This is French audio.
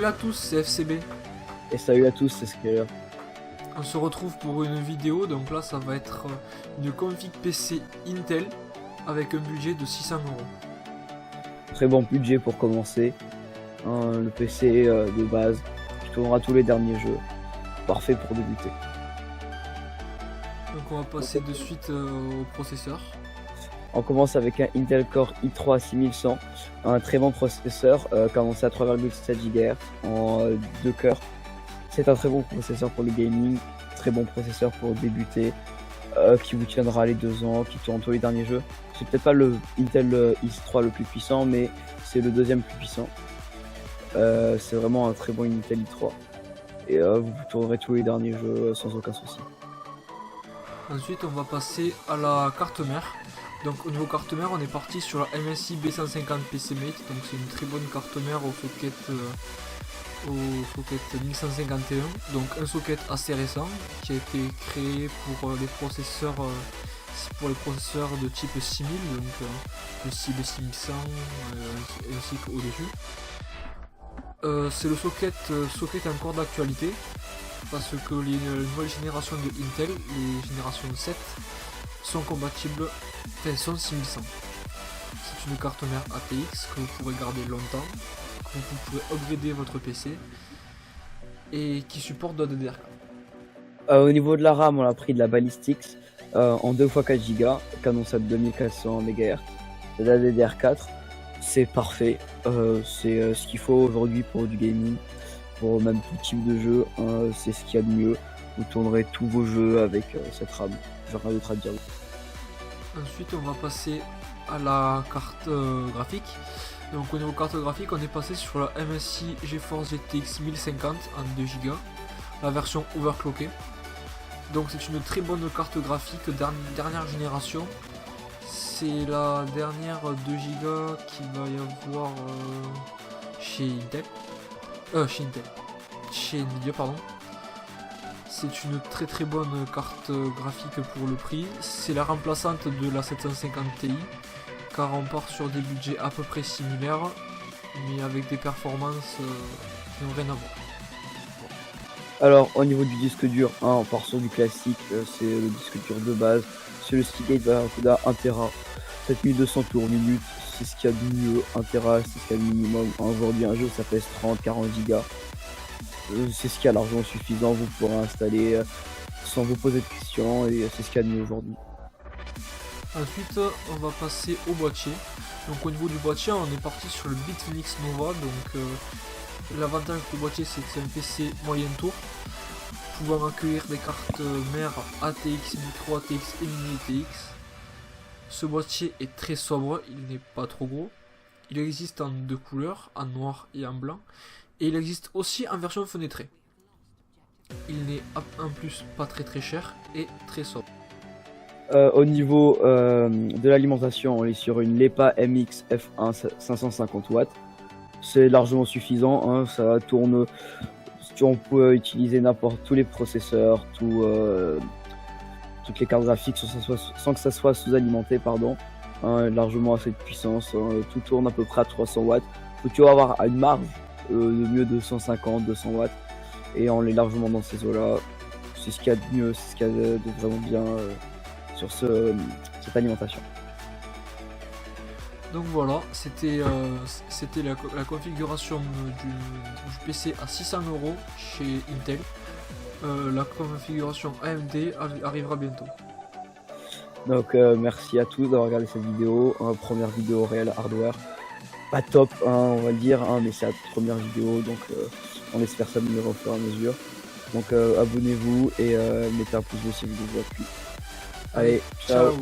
salut à tous, c'est FCB. Et salut à tous, c'est Skyler. On se retrouve pour une vidéo, donc là ça va être une config PC Intel avec un budget de 600 euros. Très bon budget pour commencer. Le PC de base qui tournera tous les derniers jeux. Parfait pour débuter. Donc on va passer de suite au processeur. On commence avec un Intel Core i3 6100, un très bon processeur commencé à 3,7 GHz en 2 cœurs. C'est un très bon processeur pour le gaming, très bon processeur pour débuter, qui vous tiendra les 2 ans, qui tourne tous les derniers jeux. C'est peut-être pas le Intel i3 le plus puissant, mais c'est le deuxième plus puissant. C'est vraiment un très bon Intel i3 et vous tournerez tous les derniers jeux sans aucun souci. Ensuite on va passer à la carte mère. Donc au niveau carte mère on est parti sur la MSI B150 PCMate, donc c'est une très bonne carte mère au socket 1151, donc un socket assez récent qui a été créé pour les processeurs de type 6000, donc le 6100 ainsi qu'au-dessus. C'est le socket encore d'actualité parce que les nouvelles générations de Intel, les générations 7, sont compatibles, sont 6100. C'est une carte mère ATX que vous pourrez garder longtemps, que vous pourrez upgrader votre PC et qui supporte de la DDR4. Au niveau de la RAM, on a pris de la Ballistix en 2x4 Go, canon 7 2400 MHz, de la DDR4. C'est parfait, c'est ce qu'il faut aujourd'hui pour du gaming, pour même tout type de jeu, c'est ce qu'il y a de mieux. Vous tournerez tous vos jeux avec cette RAM, j'ai rien d'autre à dire. Ensuite on va passer à la carte graphique. Donc au niveau carte graphique on est passé sur la MSI GeForce GTX 1050 en 2 Go, la version overclockée. Donc c'est une très bonne carte graphique dernière génération. C'est la dernière 2 Go qu'il va y avoir chez Nvidia, pardon. C'est une très bonne carte graphique pour le prix. C'est la remplaçante de la 750 Ti, car on part sur des budgets à peu près similaires, mais avec des performances qui n'ont rien à voir. Alors au niveau du disque dur, on part sur du classique, c'est le disque dur de base, c'est le Seagate Barracuda 1 Tera, 7200 tours minute, c'est ce qu'il y a de mieux, 1 Tera c'est ce qu'il y a de minimum. Aujourd'hui un jeu ça pèse 30-40 Go, c'est ce qu'il y a largement suffisant, vous pourrez installer sans vous poser de questions et c'est ce qu'il y a de mieux aujourd'hui. Ensuite on va passer au boîtier. Donc au niveau du boîtier on est parti sur le Bitfenix Nova. Donc l'avantage du boîtier c'est que c'est un PC moyen tour pouvant accueillir des cartes mères ATX, micro ATX et mini ATX. Ce boîtier est très sobre, il n'est pas trop gros. Il existe en 2 couleurs, en noir et en blanc. Et il existe aussi en version fenêtrée. Il n'est en plus pas très cher et très sobre. Au niveau de l'alimentation, on est sur une LEPA MX F1 550 watts. C'est largement suffisant, ça tourne. On peut utiliser tous les processeurs, toutes les cartes graphiques sans que ça soit sous-alimenté, largement assez de puissance, tout tourne à peu près à 300 watts. Faut toujours avoir une marge de mieux de 150-200 watts et on est largement dans ces eaux-là. C'est ce qu'il y a de mieux, c'est ce qu'il y a de vraiment bien sur cette alimentation. Donc voilà, c'était la configuration du PC à 600 euros chez Intel. La configuration AMD arrivera bientôt. Donc merci à tous d'avoir regardé cette vidéo, première vidéo réelle hardware. Pas top, on va le dire, mais c'est la première vidéo, donc on espère s'améliorer au fur et à mesure. Donc abonnez-vous et mettez un pouce bleu si vous vous a plu. Allez, ciao.